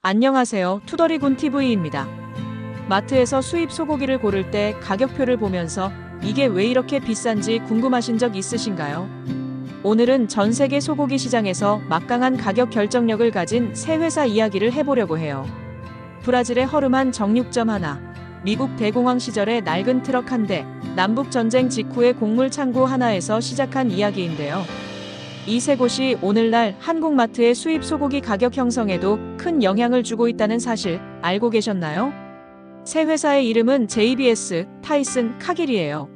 안녕하세요. 투더리군 TV입니다. 마트에서 수입 소고기를 고를 때 가격표를 보면서 이게 왜 이렇게 비싼지 궁금하신 적 있으신가요? 오늘은 전 세계 소고기 시장에서 막강한 가격 결정력을 가진 세 회사 이야기를 해보려고 해요. 브라질의 허름한 정육점 하나, 미국 대공황 시절의 낡은 트럭 한 대, 남북 전쟁 직후의 곡물 창고 하나에서 시작한 이야기인데요. 이 세 곳이 오늘날 한국 마트의 수입 소고기 가격 형성에도 큰 영향을 주고 있다는 사실 알고 계셨나요? 세 회사의 이름은 JBS, 타이슨, 카길이에요.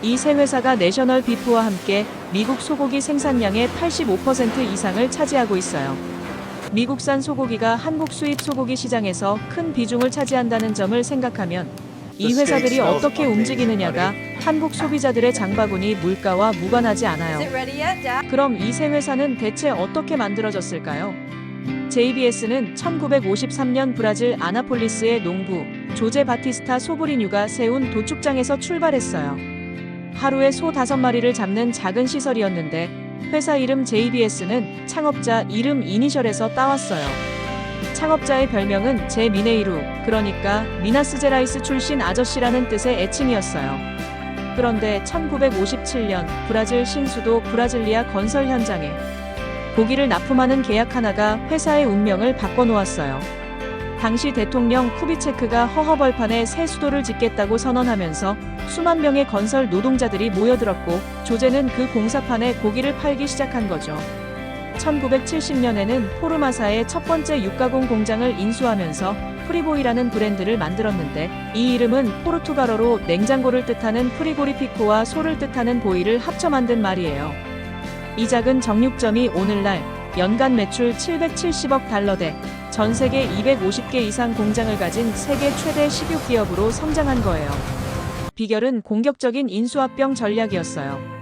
이 세 회사가 내셔널 비프와 함께 미국 소고기 생산량의 85% 이상을 차지하고 있어요. 미국산 소고기가 한국 수입 소고기 시장에서 큰 비중을 차지한다는 점을 생각하면 이 회사들이 어떻게 움직이느냐가 한국 소비자들의 장바구니 물가와 무관하지 않아요. 그럼 이 세 회사는 대체 어떻게 만들어졌을까요? JBS는 1953년 브라질 아나폴리스의 농부 조제 바티스타 소브리뉴가 세운 도축장에서 출발했어요. 하루에 소 5마리를 잡는 작은 시설이었는데 회사 이름 JBS는 창업자 이름 이니셜에서 따왔어요. 창업자의 별명은 제 미네이루, 그러니까 미나스제라이스 출신 아저씨라는 뜻의 애칭이었어요. 그런데 1957년 브라질 신수도 브라질리아 건설 현장에 고기를 납품하는 계약 하나가 회사의 운명을 바꿔놓았어요. 당시 대통령 쿠비체크가 허허벌판에 새 수도를 짓겠다고 선언하면서 수만 명의 건설 노동자들이 모여들었고 조제는 그 공사판에 고기를 팔기 시작한 거죠. 1970년에는 포르마사의 첫 번째 육가공 공장을 인수하면서 프리보이라는 브랜드를 만들었는데 이 이름은 포르투갈어로 냉장고를 뜻하는 프리고리피코와 소를 뜻하는 보이를 합쳐 만든 말이에요. 이 작은 정육점이 오늘날 연간 매출 770억 달러대, 전 세계 250개 이상 공장을 가진 세계 최대 식육기업으로 성장한 거예요. 비결은 공격적인 인수합병 전략이었어요.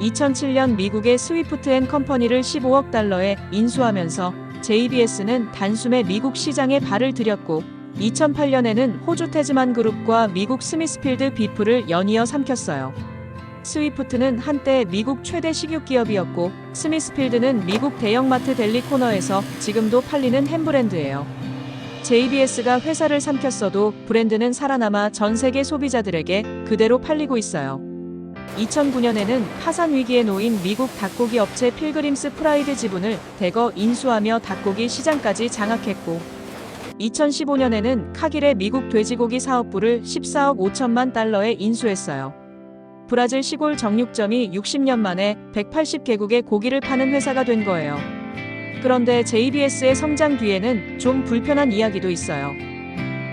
2007년 미국의 스위프트 앤 컴퍼니를 15억 달러에 인수하면서 JBS는 단숨에 미국 시장에 발을 들였고 2008년에는 호주 테즈만 그룹과 미국 스미스필드 비프를 연이어 삼켰어요. 스위프트는 한때 미국 최대 식육기업이었고 스미스필드는 미국 대형마트 델리 코너에서 지금도 팔리는 햄브랜드예요. JBS가 회사를 삼켰어도 브랜드는 살아남아 전 세계 소비자들에게 그대로 팔리고 있어요. 2009년에는 파산 위기에 놓인 미국 닭고기 업체 필그림스 프라이드 지분을 대거 인수하며 닭고기 시장까지 장악했고 2015년에는 카길의 미국 돼지고기 사업부를 14억 5천만 달러에 인수했어요. 브라질 시골 정육점이 60년 만에 180개국의 고기를 파는 회사가 된 거예요. 그런데 JBS의 성장 뒤에는 좀 불편한 이야기도 있어요.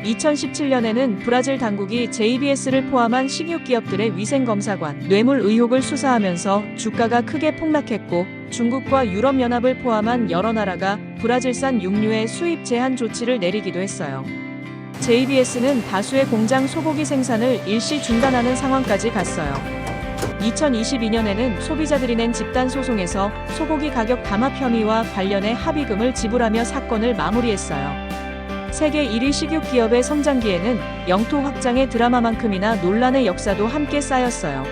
2017년에는 브라질 당국이 JBS를 포함한 식육기업들의 위생검사관, 뇌물 의혹을 수사하면서 주가가 크게 폭락했고 중국과 유럽연합을 포함한 여러 나라가 브라질산 육류의 수입 제한 조치를 내리기도 했어요. JBS는 다수의 공장 소고기 생산을 일시 중단하는 상황까지 갔어요. 2022년에는 소비자들이 낸 집단 소송에서 소고기 가격 담합 혐의와 관련해 합의금을 지불하며 사건을 마무리했어요. 세계 1위 식육기업의 성장기에는 영토 확장의 드라마만큼이나 논란의 역사도 함께 쌓였어요.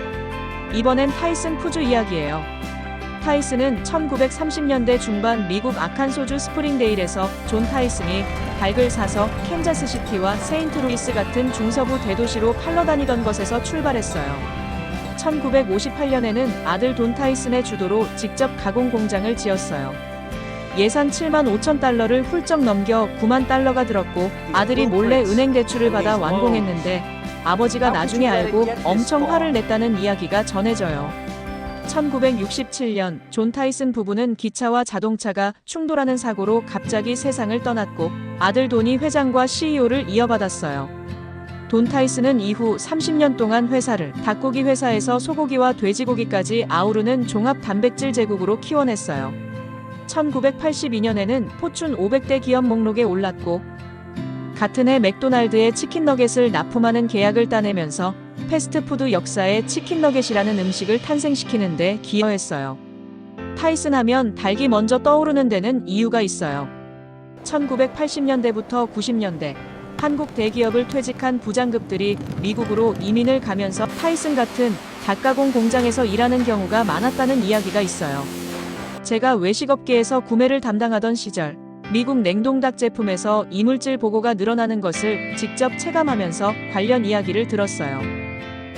이번엔 타이슨 푸드 이야기예요. 타이슨은 1930년대 중반 미국 아칸소주 스프링데일에서 존 타이슨이 닭을 사서 캔자스시티와 세인트루이스 같은 중서부 대도시로 팔러 다니던 것에서 출발했어요. 1958년에는 아들 돈 타이슨의 주도로 직접 가공 공장을 지었어요. 예산 7만 5천 달러를 훌쩍 넘겨 9만 달러가 들었고 아들이 몰래 은행 대출을 받아 완공했는데 아버지가 나중에 알고 엄청 화를 냈다는 이야기가 전해져요. 1967년 존 타이슨 부부는 기차와 자동차가 충돌하는 사고로 갑자기 세상을 떠났고 아들 돈이 회장과 CEO를 이어받았어요. 돈 타이슨은 이후 30년 동안 회사를 닭고기 회사에서 소고기와 돼지고기까지 아우르는 종합 단백질 제국으로 키워냈어요. 1982년에는 포춘 500대 기업 목록에 올랐고 같은 해 맥도날드의 치킨 너겟을 납품하는 계약을 따내면서 패스트푸드 역사에 치킨 너겟이라는 음식을 탄생시키는 데 기여했어요. 타이슨 하면 닭이 먼저 떠오르는 데는 이유가 있어요. 1980년대부터 90년대 한국 대기업을 퇴직한 부장급들이 미국으로 이민을 가면서 타이슨 같은 닭가공 공장에서 일하는 경우가 많았다는 이야기가 있어요. 제가 외식업계에서 구매를 담당하던 시절 미국 냉동닭 제품에서 이물질 보고가 늘어나는 것을 직접 체감하면서 관련 이야기를 들었어요.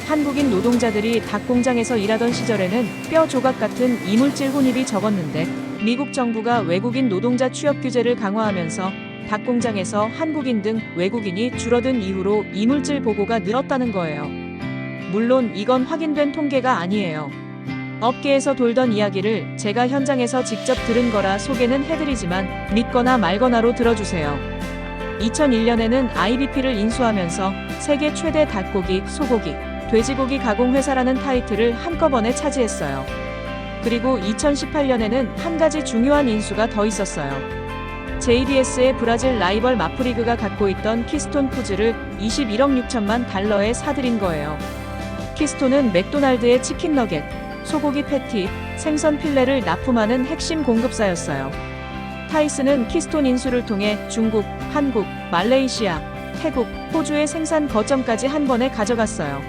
한국인 노동자들이 닭 공장에서 일하던 시절에는 뼈 조각 같은 이물질 혼입이 적었는데 미국 정부가 외국인 노동자 취업 규제를 강화하면서 닭 공장에서 한국인 등 외국인이 줄어든 이후로 이물질 보고가 늘었다는 거예요. 물론 이건 확인된 통계가 아니에요. 업계에서 돌던 이야기를 제가 현장에서 직접 들은 거라 소개는 해드리지만 믿거나 말거나로 들어주세요. 2001년에는 IBP를 인수하면서 세계 최대 닭고기, 소고기, 돼지고기 가공회사라는 타이틀을 한꺼번에 차지했어요. 그리고 2018년에는 한 가지 중요한 인수가 더 있었어요. JBS의 브라질 라이벌 마프리그가 갖고 있던 키스톤 푸즈를 21억 6천만 달러에 사들인 거예요. 키스톤은 맥도날드의 치킨 너겟, 소고기 패티, 생선 필레를 납품하는 핵심 공급사였어요. 타이슨은 키스톤 인수를 통해 중국, 한국, 말레이시아, 태국, 호주의 생산 거점까지 한 번에 가져갔어요.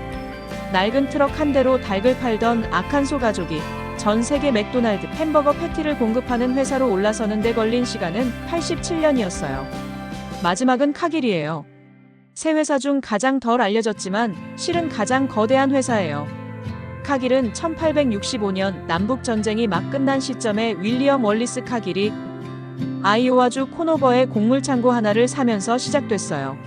낡은 트럭 한 대로 닭을 팔던 아칸소 가족이 전 세계 맥도날드 햄버거 패티를 공급하는 회사로 올라서는 데 걸린 시간은 87년이었어요. 마지막은 카길이에요. 세 회사 중 가장 덜 알려졌지만 실은 가장 거대한 회사예요. 카길은 1865년 남북전쟁이 막 끝난 시점에 윌리엄 월리스 카길이 아이오와주 코노버의 곡물창고 하나를 사면서 시작됐어요.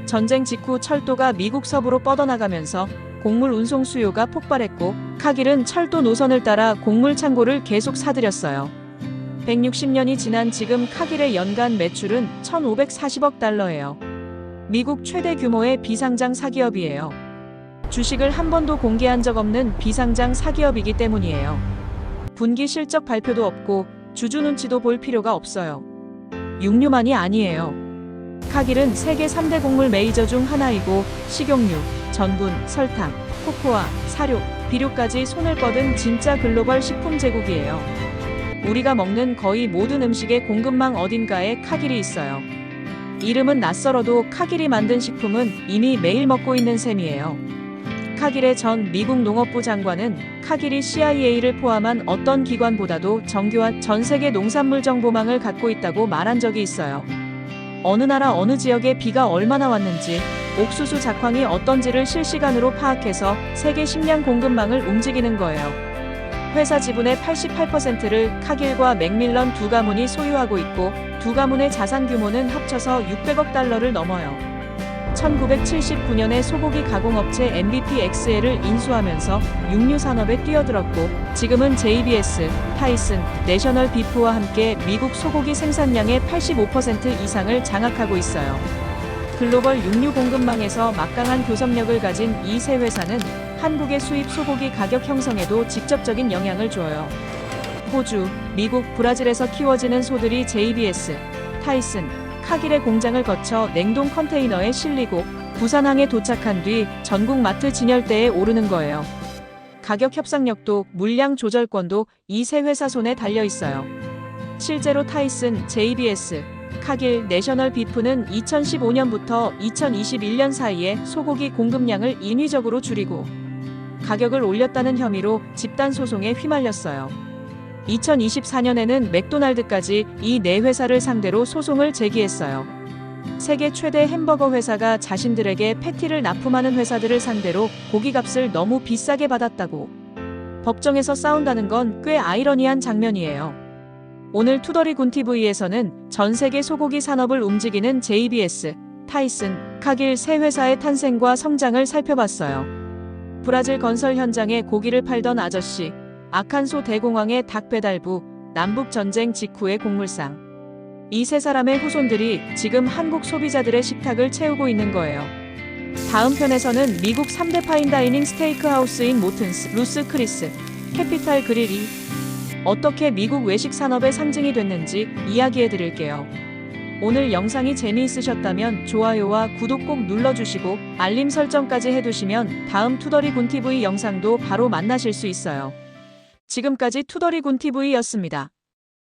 전쟁 직후 철도가 미국 서부로 뻗어나가면서 곡물 운송 수요가 폭발했고 카길은 철도 노선을 따라 곡물 창고를 계속 사들였어요. 160년이 지난 지금 카길의 연간 매출은 1,540억 달러예요. 미국 최대 규모의 비상장 사기업이에요. 주식을 한 번도 공개한 적 없는 비상장 사기업이기 때문이에요. 분기 실적 발표도 없고 주주 눈치도 볼 필요가 없어요. 육류만이 아니에요. 카길은 세계 3대 곡물 메이저 중 하나이고 식용유, 전분, 설탕, 코코아, 사료, 비료까지 손을 뻗은 진짜 글로벌 식품 제국이에요. 우리가 먹는 거의 모든 음식의 공급망 어딘가에 카길이 있어요. 이름은 낯설어도 카길이 만든 식품은 이미 매일 먹고 있는 셈이에요. 카길의 전 미국 농업부 장관은 카길이 CIA를 포함한 어떤 기관보다도 정교한 전 세계 농산물 정보망을 갖고 있다고 말한 적이 있어요. 어느 나라 어느 지역에 비가 얼마나 왔는지, 옥수수 작황이 어떤지를 실시간으로 파악해서 세계 식량 공급망을 움직이는 거예요. 회사 지분의 88%를 카길과 맥밀런 두 가문이 소유하고 있고 두 가문의 자산 규모는 합쳐서 600억 달러를 넘어요. 1979년에 소고기 가공업체 MBPXL을 인수하면서 육류 산업에 뛰어들었고 지금은 JBS, 타이슨, 내셔널 비프와 함께 미국 소고기 생산량의 85% 이상을 장악하고 있어요. 글로벌 육류 공급망에서 막강한 교섭력을 가진 이 세 회사는 한국의 수입 소고기 가격 형성에도 직접적인 영향을 줘요. 호주, 미국, 브라질에서 키워지는 소들이 JBS, 타이슨, 카길의 공장을 거쳐 냉동 컨테이너에 실리고 부산항에 도착한 뒤 전국 마트 진열대에 오르는 거예요. 가격 협상력도 물량 조절권도 이 세 회사 손에 달려 있어요. 실제로 타이슨, JBS, 카길, 내셔널 비프는 2015년부터 2021년 사이에 소고기 공급량을 인위적으로 줄이고 가격을 올렸다는 혐의로 집단 소송에 휘말렸어요. 2024년에는 맥도날드까지 이 네 회사를 상대로 소송을 제기했어요. 세계 최대 햄버거 회사가 자신들에게 패티를 납품하는 회사들을 상대로 고기값을 너무 비싸게 받았다고 법정에서 싸운다는 건 꽤 아이러니한 장면이에요. 오늘 투더리 군TV에서는 전 세계 소고기 산업을 움직이는 JBS, 타이슨, 카길 세 회사의 탄생과 성장을 살펴봤어요. 브라질 건설 현장에 고기를 팔던 아저씨, 아칸소 대공황의 닭 배달부, 남북전쟁 직후의 곡물상. 이 세 사람의 후손들이 지금 한국 소비자들의 식탁을 채우고 있는 거예요. 다음 편에서는 미국 3대 파인다이닝 스테이크하우스인 모튼스, 루스 크리스, 캐피탈 그릴이 어떻게 미국 외식 산업의 상징이 됐는지 이야기해 드릴게요. 오늘 영상이 재미있으셨다면 좋아요와 구독 꼭 눌러주시고 알림 설정까지 해두시면 다음 투더리 군TV 영상도 바로 만나실 수 있어요. 지금까지 투더리 군TV였습니다.